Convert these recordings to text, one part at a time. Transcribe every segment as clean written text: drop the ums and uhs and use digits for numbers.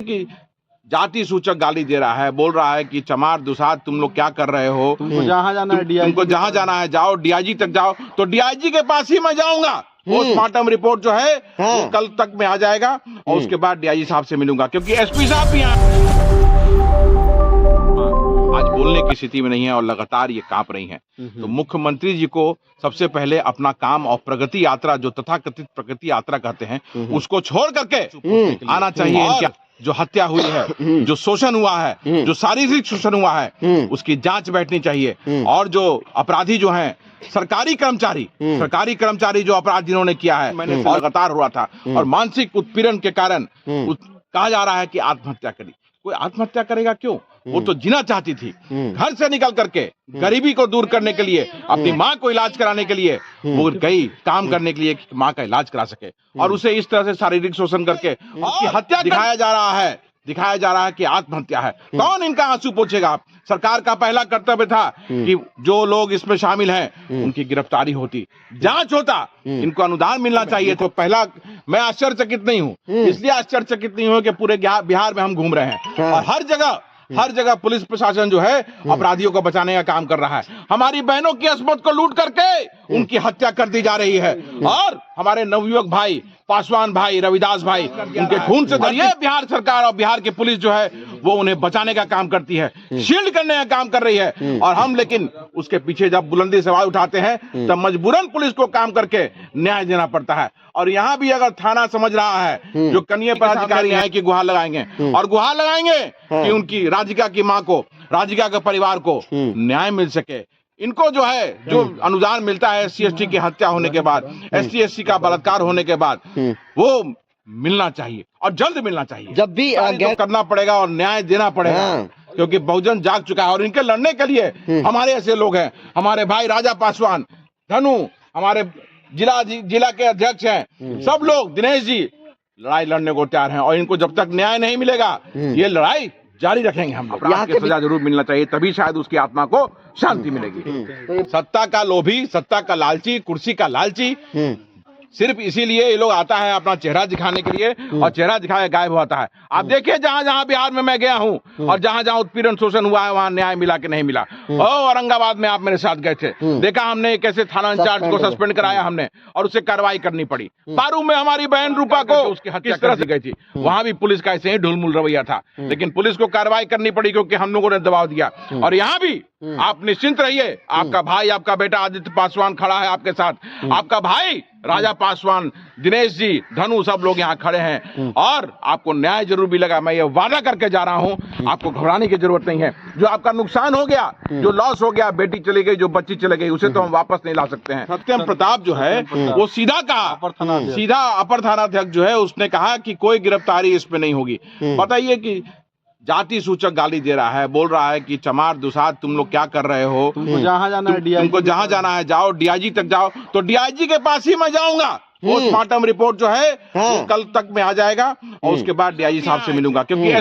कि जाति सूचक गाली दे रहा है, बोल रहा है कि चमार दुसाद तुम लोग क्या कर रहे हो, तुमको जहाँ जाना है तुमको जहां जाना है जाओ, डीआईजी तक जाओ। तो डीआईजी के पास ही मैं जाऊंगा। पोस्टमार्टम रिपोर्ट जो है वो कल तक में आ जाएगा और उसके बाद डीआईजी साहब से मिलूंगा, क्योंकि एसपी साहब भी आज बोलने की स्थिति में नहीं है और लगातार ये कांप रही हैं। तो मुख्यमंत्री जी को सबसे पहले अपना काम और प्रगति यात्रा, जो तथाकथित प्रगति यात्रा कहते हैं, उसको छोड़ करके आना चाहिए। इनकी जो हत्या हुई है, जो शोषण हुआ है, जो शारीरिक शोषण हुआ है, उसकी जांच बैठनी चाहिए। और जो अपराधी जो हैं, सरकारी कर्मचारी जो अपराध जिन्होंने किया है, मैंने लगातार हुआ था और मानसिक उत्पीड़न के कारण कहा जा रहा है कि आत्महत्या करी। कोई आत्महत्या करेगा क्यों? वो तो जीना चाहती थी, घर से निकल करके गरीबी को दूर करने के लिए, अपनी माँ को इलाज कराने के लिए वो गई, काम करने के लिए कि माँ का इलाज करा सके, और उसे इस तरह से शारीरिक शोषण करके उसकी हत्या दिखाया जा रहा है कि आत्महत्या है। कौन इनका आंसू पोंछेगा? सरकार का पहला कर्तव्य था कि जो लोग इसमें शामिल हैं उनकी गिरफ्तारी होती, जांच होता, इनको अनुदान मिलना चाहिए। तो पहला, मैं आश्चर्यचकित नहीं हूं, इसलिए आश्चर्यचकित नहीं हूं कि पूरे बिहार में हम घूम रहे हैं और हर जगह पुलिस प्रशासन जो है अपराधियों को बचाने का काम कर रहा है। हमारी बहनों की अस्मत को लूट करके उनकी हत्या कर दी जा रही है और हमारे नवयुवक भाई, पासवान भाई, रविदास भाई, उनके खून से ये बिहार सरकार और बिहार की पुलिस जो है वो उन्हें बचाने का काम करती है, शील्ड करने का काम कर रही है। और हम लेकिन उसके पीछे जब बुलंदी से आवाज उठाते हैं तब मजबूरन पुलिस को काम करके न्याय देना पड़ता है। और यहाँ भी अगर थाना समझ रहा है, जो कनीय पदाधिकारी हैं, कि गुहार लगाएंगे और गुहार लगाएंगे कि उनकी राधिका की माँ को, राधिका के परिवार को न्याय मिल सके। इनको जो है, जो अनुदान मिलता है SC ST की हत्या होने के बाद, SC ST का बलात्कार होने के बाद, वो मिलना चाहिए और जल्द मिलना चाहिए। जब भी तो करना पड़ेगा और न्याय देना पड़ेगा, क्योंकि बहुजन जाग चुका है और इनके लड़ने के लिए हमारे ऐसे लोग हैं, हमारे भाई राजा पासवान, धनु, हमारे जिला के अध्यक्ष हैं, सब लोग, दिनेश जी, लड़ाई लड़ने को तैयार हैं। और इनको जब तक न्याय नहीं मिलेगा ये लड़ाई जारी रखेंगे हम। अपराध की सजा जरूर मिलना चाहिए, तभी शायद उसकी आत्मा को शांति मिलेगी। सत्ता का लोभी, सत्ता का लालची, कुर्सी का लालची, सिर्फ इसीलिए ये लोग आता है अपना चेहरा दिखाने के लिए और चेहरा दिखाए गायब होता है। आप देखिए जहां जहां बिहार में मैं गया हूं और जहां जहां उत्पीड़न शोषण हुआ है वहां न्याय मिला कि नहीं मिला। औरंगाबाद में आप मेरे साथ गए थे, देखा हमने कैसे थाना इंचार्ज को सस्पेंड कराया हमने और उससे कार्रवाई करनी पड़ी। पारू में हमारी बहन रूपा को उसकी हत्या कर दी गई थी, वहां भी पुलिस का ऐसे ही ढुलमुल रवैया था, लेकिन पुलिस को कार्रवाई करनी पड़ी क्योंकि हम लोगों ने दबाव दिया। और यहाँ भी आप निश्चिंत रहिए, आपका भाई, आपका बेटा आदित्य पासवान खड़ा है आपके साथ, आपका भाई राजा पासवान, दिनेश जी, धनु, सब लोग यहाँ खड़े हैं और आपको न्याय जरूर मिलेगा। मैं ये वादा करके जा रहा हूँ, आपको घबराने की जरूरत नहीं है। जो आपका नुकसान हो गया, जो लॉस हो गया, बेटी चली गई, जो बच्ची चली गई, उसे तो हम वापस नहीं ला सकते हैं। सत्यम प्रताप जो है वो सीधा अपर थानाध्यक्ष जो है उसने कहा कि कोई गिरफ्तारी इसमें नहीं होगी। बताइए कि जाति सूचक गाली दे रहा है, बोल रहा है कि चमार दुसाद तुम लोग क्या कर रहे हो, तुमको जहाँ जाना है जाओ, डीआईजी तक जाओ। तो डीआईजी के पास ही मैं जाऊंगा। पोस्टमार्टम रिपोर्ट जो है वो कल तक में आ जाएगा और उसके बाद डीआईजी साहब से मिलूंगा, क्योंकि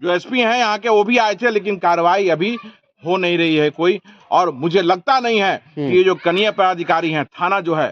जो एसपी हैं यहाँ के वो भी आए थे, लेकिन कार्रवाई अभी हो नहीं रही है कोई। और मुझे लगता नहीं है कि ये जो कनीय पदाधिकारी हैं, थाना जो है